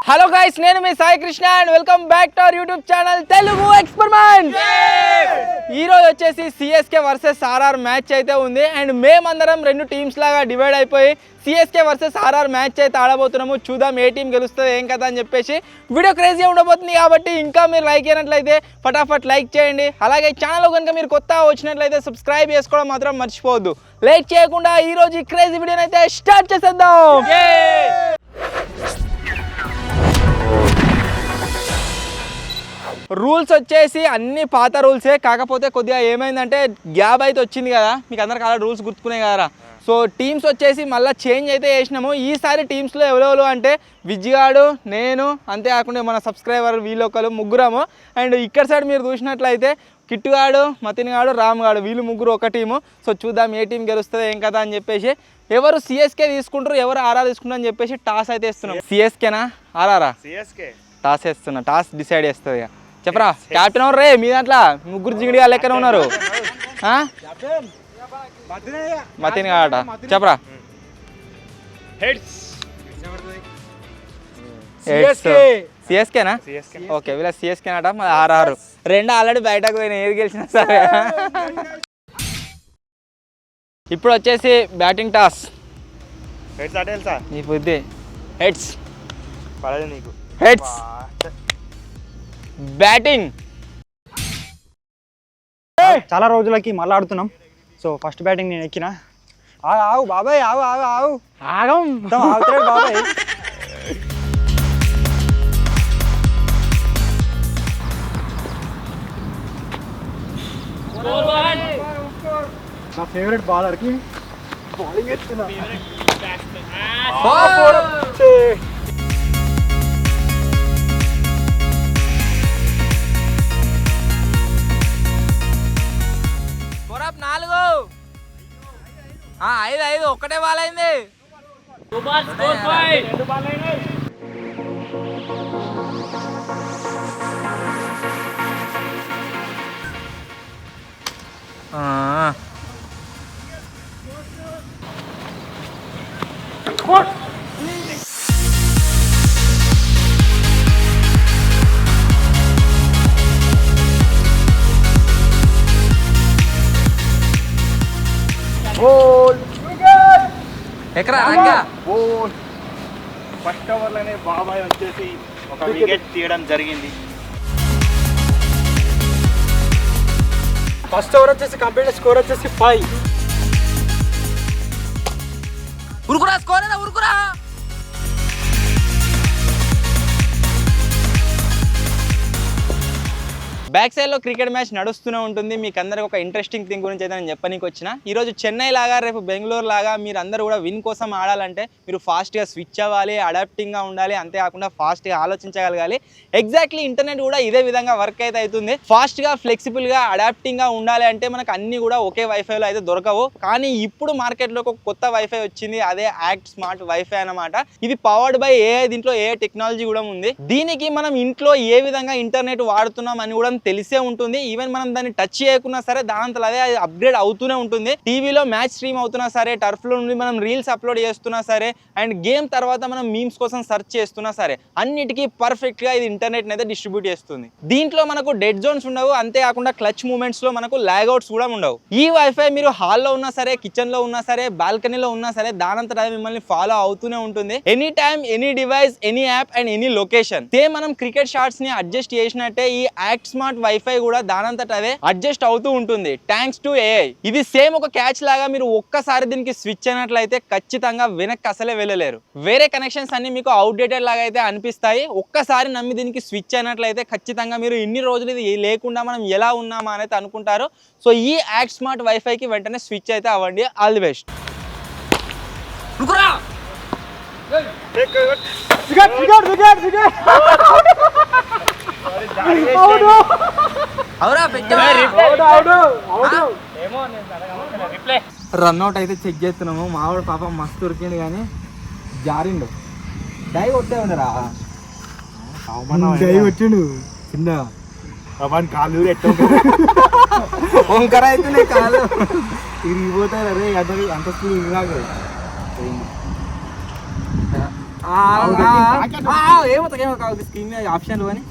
Hello guys, నేను మీ Sai Krishna and welcome back to our YouTube channel Telugu experiment. ఈ రోజు వచ్చేసి సిఎస్కే వర్సెస్ ఆర్ఆర్ మ్యాచ్ అయితే ఉంది అండ్ మేమందరం రెండు టీమ్స్ లాగా డివైడ్ అయిపోయి సిఎస్కే వర్సెస్ ఆర్ఆర్ మ్యాచ్ అయితే ఆడబోతున్నాము. చూద్దాం ఏ టీం గెలుస్తుంది ఏం కదా అని చెప్పేసి. వీడియో క్రేజీ ఉండబోతుంది కాబట్టి ఇంకా మీరు లైక్ అయినట్లయితే ఫటాఫట్ లైక్ చేయండి. అలాగే ఛానల్లో కనుక మీరు కొత్తగా వచ్చినట్లయితే సబ్స్క్రైబ్ చేసుకోవడం మాత్రం మర్చిపోవద్దు. లేట్ చేయకుండా ఈ రోజు ఈ క్రేజీ వీడియోని అయితే స్టార్ట్ చేసేద్దాం. రూల్స్ వచ్చేసి అన్ని పాత రూల్సే, కాకపోతే కొద్దిగా ఏమైందంటే గ్యాప్ అయితే వచ్చింది కదా, మీకు అందరికి అలా రూల్స్ గుర్తుకునే కదా. సో టీమ్స్ వచ్చేసి మళ్ళీ చేంజ్ అయితే చేసినాము. ఈసారి టీమ్స్లో ఎవరెవరు అంటే విజ్జిగాడు, నేను, అంతేకాకుండా మన సబ్స్క్రైబర్ వీళ్ళొకరు ముగ్గురము. అండ్ ఇక్కడ సైడ్ మీరు చూసినట్లయితే కిట్టుగాడు, మతిన్ గాడు, రామ్ గాడు, వీళ్ళు ముగ్గురు ఒక టీము. సో చూద్దాం ఏ టీం గెలుస్తుంది ఏం కదా అని చెప్పేసి. ఎవరు సిఎస్కే తీసుకుంటారు ఎవరు ఆర్ఆర్ తీసుకుంటారు అని చెప్పేసి టాస్ అయితే వేస్తున్నాం. సిఎస్కేనా ఆర్ఆరా? సిఎస్కే టాస్ వేస్తున్నా, టాస్ డిసైడ్ చేస్తుంది. చెప్పరా క్యాప్టెన్ ఎవరు రే? మీ దాంట్లో ముగ్గురు జిగిడిగా లెక్కనే ఉన్నారు. మతిన్ కాట చెప్పరా. సిఎస్కేనా? ఓకే, వీళ్ళ సిఎస్కే అట, మరి ఆర్ఆర్. రెండు ఆల్రెడీ బయటకు పోయినా, ఏది గెలిచినా సరే. ఇప్పుడు వచ్చేసి బ్యాటింగ్ టాస్. నీ బుద్ధి హెడ్స్ నీకు హెడ్స్ బ్యాటింగ్. చాలా రోజులకి మళ్ళీ ఆడుతున్నాం. సో ఫస్ట్ బ్యాటింగ్ నేను ఎక్కిన. ఆవు బాబాయ్, ఆవు ఆవు ఆవు ఆగం ఆగుతాడు బాబాయ్. నా ఫేవరెట్ బౌలర్కి బౌలింగ్ ఎత్తున్నా. నాలుగు ఐదు ఐదు ఒక్కటే బాల్ అయింది. ఎకరా ఫస్ట్ ఓవర్లోనే బాబాయ్ వచ్చేసి ఒక వికెట్ తీయడం జరిగింది. ఫస్ట్ ఓవర్ వచ్చేసి కంప్లీట్ స్కోర్ వచ్చేసి 5. ఉరుకురా స్కోర్ ఉరుకురా. బ్యాక్ సైడ్లో క్రికెట్ మ్యాచ్ నడుస్తూనే ఉంటుంది. మీకు అందరికి ఒక ఇంట్రెస్టింగ్ థింగ్ గురించి అయితే నేను చెప్పనీకి వచ్చిన. ఈరోజు చెన్నై లాగా రేపు బెంగళూరు లాగా మీరు అందరూ కూడా విన్ కోసం ఆడాలంటే మీరు ఫాస్ట్గా స్విచ్ అవ్వాలి, అడాప్టింగ్గా ఉండాలి, అంతేకాకుండా ఫాస్ట్గా ఆలోచించగలగాలి. ఎగ్జాక్ట్లీ ఇంటర్నెట్ కూడా ఇదే విధంగా వర్క్ అయితే అవుతుంది. ఫాస్ట్గా, ఫ్లెక్సిబుల్గా, అడాప్టింగ్గా ఉండాలి అంటే మనకు అన్ని కూడా ఒకే వైఫైలో అయితే దొరకవు. కానీ ఇప్పుడు మార్కెట్లో ఒక కొత్త వైఫై వచ్చింది, అదే యాక్ట్ స్మార్ట్ వైఫై అన్నమాట. ఇది పవర్డ్ బై ఏఐ, దీంట్లో ఏఐ టెక్నాలజీ కూడా ఉంది. దీనికి మనం ఇంట్లో ఏ విధంగా ఇంటర్నెట్ వాడుతున్నాం అని కూడా తెలిసే ఉంటుంది. ఈవెన్ మనం దాన్ని టచ్ చేయకున్నా సరే దాంతో అదే అప్గ్రేడ్ అవుతూనే ఉంటుంది. టీవీలో మ్యాచ్ స్ట్రీమ్ అవుతున్నా సరే, టర్ఫ్లో నుండి మనం రీల్స్ అప్లోడ్ చేస్తున్నా సరే, అండ్ గేమ్ తర్వాత మనం మీమ్స్ కోసం సెర్చ్ చేస్తున్నా సరే, అన్నిటికీ పర్ఫెక్ట్ గా ఇది ఇంటర్నెట్ అయితే డిస్ట్రిబ్యూట్ చేస్తుంది. దీంట్లో మనకు డెడ్ జోన్స్ ఉండవు, అంతేకాకుండా క్లచ్ మూమెంట్స్ లో మనకు లాగౌట్స్ కూడా ఉండవు. ఈ వైఫై మీరు హాల్లో ఉన్నా సరే, కిచెన్ లో ఉన్నా సరే, బాల్కనీలో ఉన్నా సరే దానంతట మిమ్మల్ని ఫాలో అవుతూనే ఉంటుంది. Any time, any device, any app and any location. Same మనం క్రికెట్ షాట్స్ ని అడ్జస్ట్ చేసినట్టే ఈ యాక్ట్ స్మార్ట్ వైఫై కూడా దానంతట అదే అడ్జస్ట్ అవుతూ ఉంటుంది, థ్యాంక్స్ టు ఏఐ. ఇది సేమ్ ఒక క్యాచ్ లాగా. మీరు ఒక్కసారి దీనికి స్విచ్ అయినట్లయితే ఖచ్చితంగా వెనక్కి అసలే వెళ్ళలేరు. వేరే కనెక్షన్స్ అన్ని మీకు అవుట్డేటెడ్ లాగా అయితే అనిపిస్తాయి. ఒక్కసారి నమ్మి దీనికి స్విచ్ అయినట్లయితే ఖచ్చితంగా మీరు ఇన్ని రోజులు ఇది లేకుండా మనం ఎలా ఉన్నామా అనేది అనుకుంటారు. సో ఈ యాక్ట్ స్మార్ట్ వైఫైకి వెంటనే స్విచ్ అయితే అవ్వండి. All the best. రన్అట్ అయితే చెక్ చేస్తున్నాము. మావాడు పాపం మస్తు దొరికింది కానీ జారిండు. డై కొట్టే ఉండరా, డై కొట్టిండు చిన్న కాలు వంకర అయితే కాలు ఇరిగిపోతారు. అరే అంత స్పీడ్ ఇరిగాక ఏమవుతా స్క్రీన్ మీద ఆప్షన్లు అని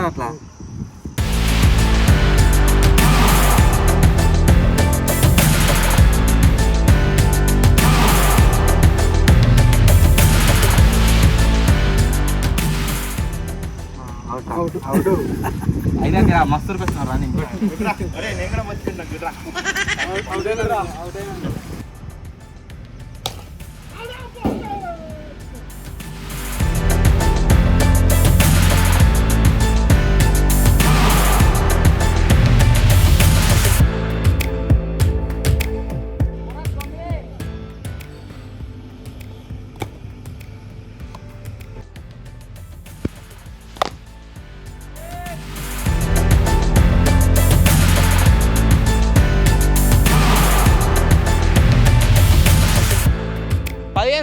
అట్లా అయితే మస్తు వచ్చిన రన్నింగ్ అరే నేను కూడా మంచిగా గుడ్రా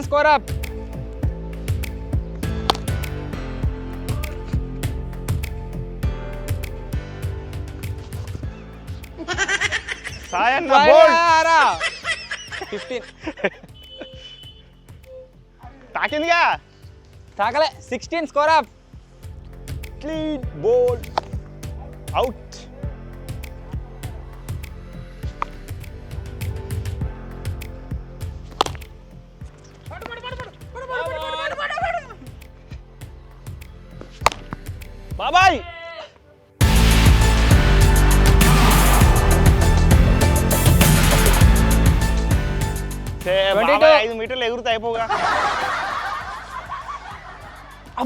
స్కోర్ అప్ సాయన్న బోల్ 15 తాకిందిగా తాకలే 16 స్కోర్ అప్ క్లీన్ బోల్ అవుట్ బాబాయ్ బాబాయ్ 5 మీటర్లు ఎగురుతా అయిపోగా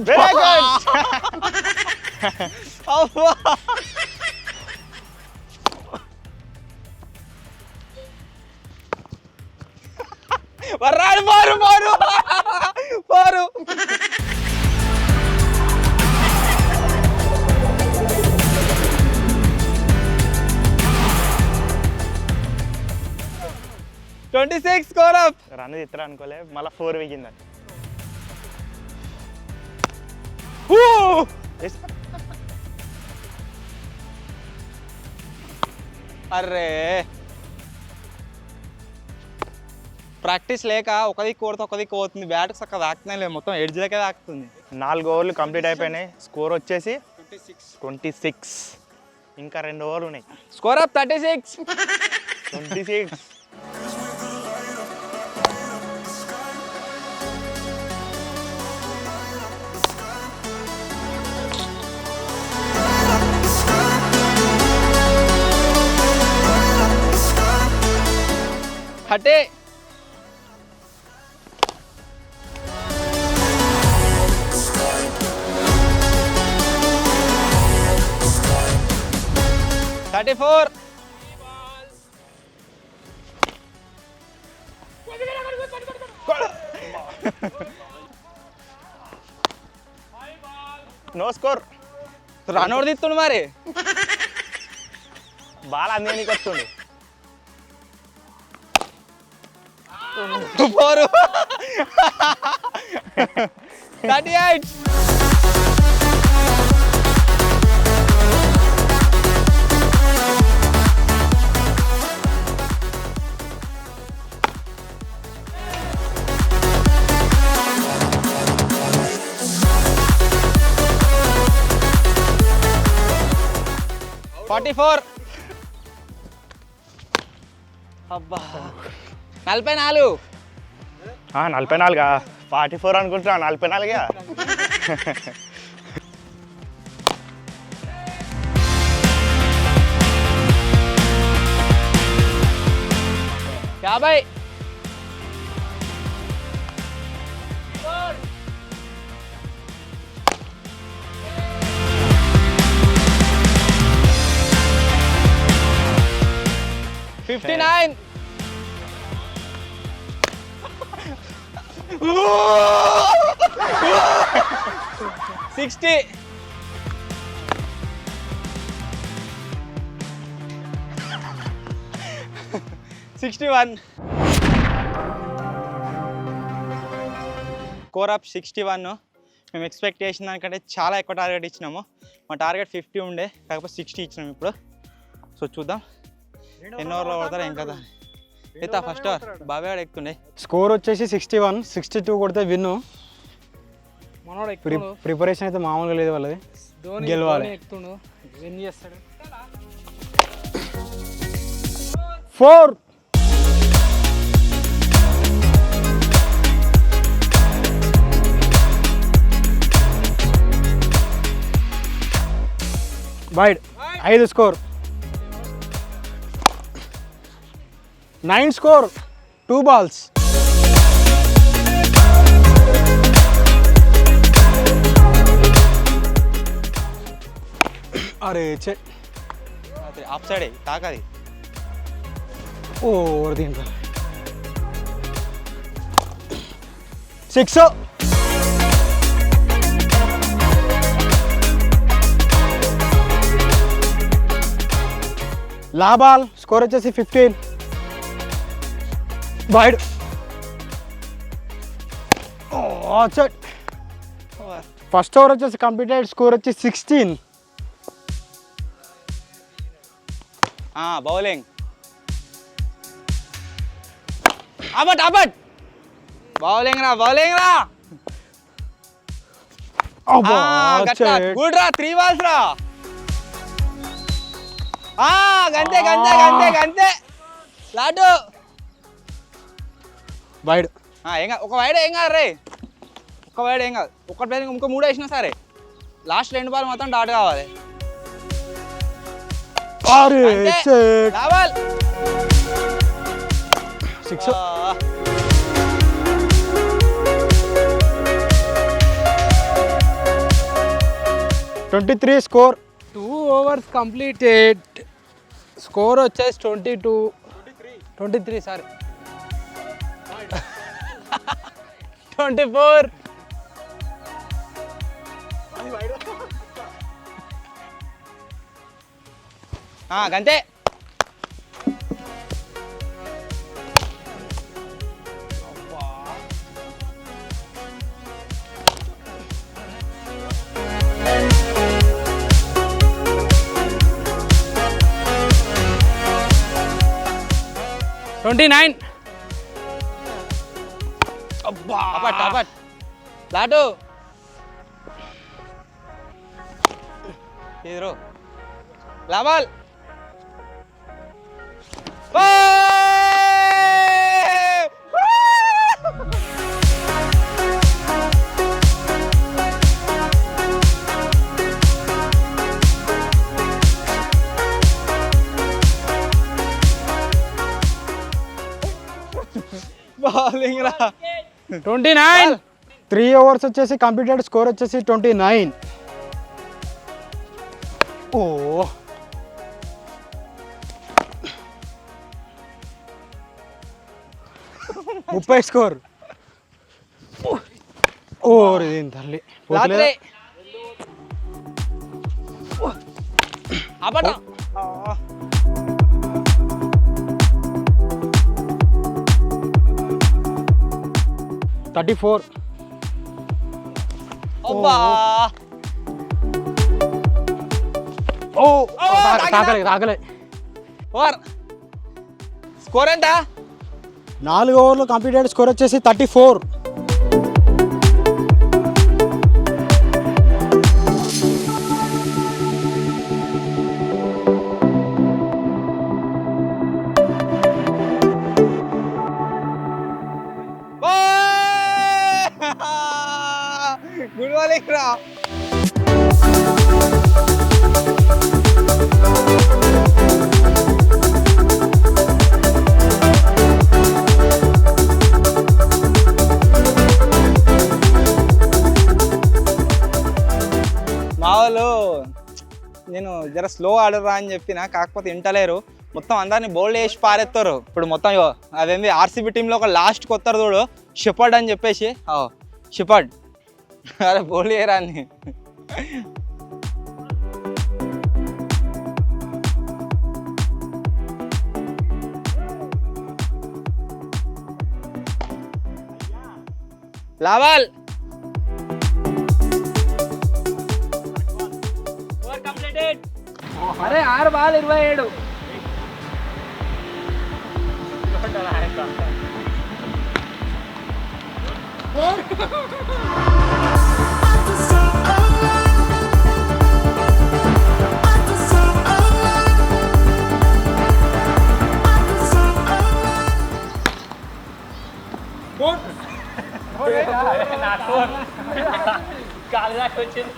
వెరీ గుడ్ వర్రాడు పోరు పోరు పోరు ట్వంటీ 26 స్కోర్ అప్ రన్ తిత్తరా అనుకోలే మళ్ళీ 4 వీగిందని అర్రే ప్రాక్టీస్ లేక ఒక దిక్కు కొడితే ఒక దిక్కు పోతుంది బ్యాట్ చక్కగా తాకుతున్నాయి లేదు మొత్తం ఎడ్జ్లకే తాకుతుంది 4 ఓవర్లు కంప్లీట్ అయిపోయినాయి స్కోర్ వచ్చేసి 26 ఇంకా 2 ఓవర్లు ఉన్నాయి స్కోర్ అప్ 36 26 హటే thirty 34 no score run out తీస్తుండు మరి బాల్ అందేనికి వస్తుండు పోరు 38 44 అబ్బా 44 44 44 అనుకుంటున్నా 44 50 59 60 61 స్కోర్ అప్ 61 మేము ఎక్స్పెక్ట్ చేసిన దానికంటే చాలా ఎక్కువ టార్గెట్ ఇచ్చినాము మా టార్గెట్ 50 ఉండే కాకపోతే 60 ఇచ్చినాము ఇప్పుడు సో చూద్దాం ఎన్ని ఓవర్లో కొడతారు ఏం కదా అయితే ఫస్ట్ ఓవర్ బాబాయ్ ఎక్కుతుండే స్కోర్ వచ్చేసి 61 62 కొడితే విన్ను మనోడు ఎక్కుతుండు. ప్రిపరేషన్ అయితే మామూలుగా లేదు వాళ్ళది. ధోని గెలవాలి. ఎక్కుతుండు. ఏం చేస్తాడు? 4 వైడ్ 5 స్కోర్ 9 స్కోర్ 2 బాల్స్ అరే చే ఆఫ్ సైడే తాకాది. ఓవర్ దీంట్లో 6 లాబాల్ స్కోర్ వచ్చేసి 15 వైడ్ ఫస్ట్ ఓవర్ వచ్చేసి కంప్లీటెడ్ స్కోర్ వచ్చి 16 బౌలింగ్ అబట్ బౌలింగ్ రా గుడ్ రా 3 బాల్స్ రా. గంతే లాటు వైడ్ ఒక వైడ్ ఏం కాదు రే, ఒక వైడ్ ఏం కాదు. ఒకటి ప్లేస్ ఇంకో 3 వేసినా సరే లాస్ట్ 2 బాల్ మొత్తం డాట్ కావాలి. లాబాల్ 6 23 స్కోర్ 2 overs కంప్లీటెడ్. స్కోర్ వచ్చేసి 23 సారీ 24. గంతే అబట్ లాటు ఎదురు లాబాల్ బౌలింగ్ రా 29. 3 ఓవర్స్ వచ్చేసి కంప్లీటెడ్ స్కోర్ వచ్చేసి 29. ఓ 30 స్కోర్. ఓవర్ దీని తల్లి రాత్రి అబట 34 అబ్బా తాకలే ఓవర్ స్కోర్ ఎంత? 4 ఓవర్లో కంప్లీటెడ్ స్కోర్ వచ్చేసి 34. గుడ్ బౌలింగ్ రా. మా వాళ్ళు నేను జర స్లో ఆడరా అని చెప్పిన, కాకపోతే ఇంటలేరు. మొత్తం అందరినీ బౌల్డ్ వేసి పారేస్తారు. ఇప్పుడు మొత్తం అదేంది ఆర్సీబీ టీంలో ఒక లాస్ట్ కొత్తారు చూడు షెపర్డ్ అని చెప్పేసి, షెపర్డ్ అరే బౌల్డ్ వేయరా అని. లావాల్ అరే 6 బాల్ 27. కాలు దాకా వచ్చింది.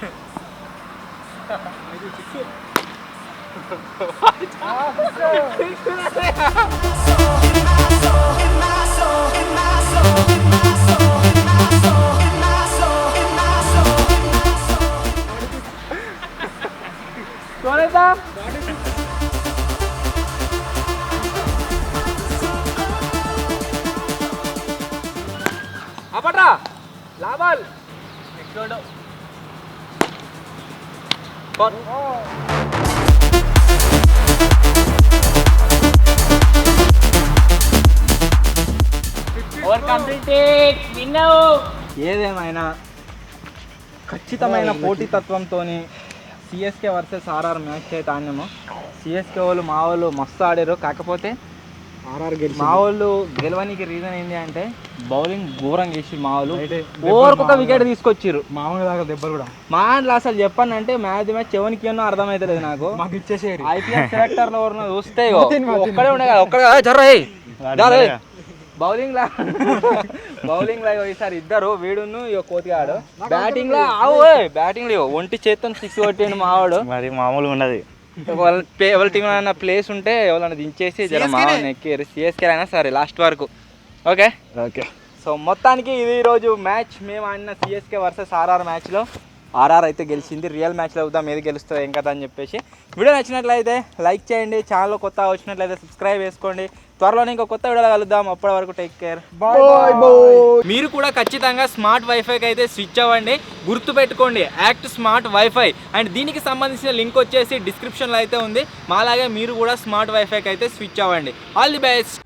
చూడేద్దా అప్పట్రా లాభాలు ఏదేమైనా ఖచ్చితమైన పోటీతత్వంతో సిఎస్కే వర్సెస్ ఆర్ఆర్ మ్యాచ్ అయితే ఆడినాము. సిఎస్కే వాళ్ళు మా వాళ్ళు మస్తు ఆడారు. కాకపోతే ఆర్ఆర్ గెలిచి మా వాళ్ళు గెలవడానికి రీజన్ ఏంటి అంటే బౌలింగ్ ఘోరంగా వేసి మా వాళ్ళు ఓవర్కొక వికెట్ తీసుకొచ్చిర్రు. మామూలు దాకా దెబ్బలు కూడా మా దాంట్లో అసలు చెప్పానంటే మ్యాచ్ ఎవరికి ఏమో అర్థమవుతలేదు నాకు. మాకు ఇచ్చేసేయారు. ఐపీఎల్ సెలెక్టర్లు ఎవరినో చూస్తే ఇగో ఒక్కడే ఉండే కదా, ఒక్కడే జర్ర బౌలింగ్ లా ఈసారి ఇద్దరు వీడును ఇక కోతిగాడు బ్యాటింగ్ లా బ్యాటింగ్ లో ఒంటి చేత్తో 6 కొట్టిండు మావాడు. మరి మామూలుగా ఉండదు. ఎవరి టీం అయినా ప్లేస్ ఉంటే ఎవరైనా దించేసి జర మావాడిని ఎక్కిరు. సిఎస్కే అయినా సరే లాస్ట్ వరకు. Okay okay. సో మొత్తానికి ఇది ఈరోజు మ్యాచ్ మేము ఆడిన సిఎస్కే వర్సెస్ ఆర్ఆర్ మ్యాచ్లో ఆర్ఆర్ అయితే గెలిచింది. రియల్ మ్యాచ్లో అవుతాం ఏది గెలుస్తుంది ఏం కదా అని చెప్పేసి. వీడియో నచ్చినట్లయితే లైక్ చేయండి, ఛానల్ కొత్త వచ్చినట్లయితే సబ్స్క్రైబ్ చేసుకోండి. త్వరలోనే ఇంకో కొత్త వీడియోలో కలుద్దాం. అప్పటి వరకు టేక్ కేర్, బాయ్ బాయ్. మీరు కూడా ఖచ్చితంగా స్మార్ట్ వైఫైకి అయితే స్విచ్ అవ్వండి. గుర్తుపెట్టుకోండి యాక్ట్ స్మార్ట్ వైఫై. అండ్ దీనికి సంబంధించిన లింక్ వచ్చేసి డిస్క్రిప్షన్లో అయితే ఉంది. మాలాగే మీరు కూడా స్మార్ట్ వైఫైకి అయితే స్విచ్ అవ్వండి. All the best.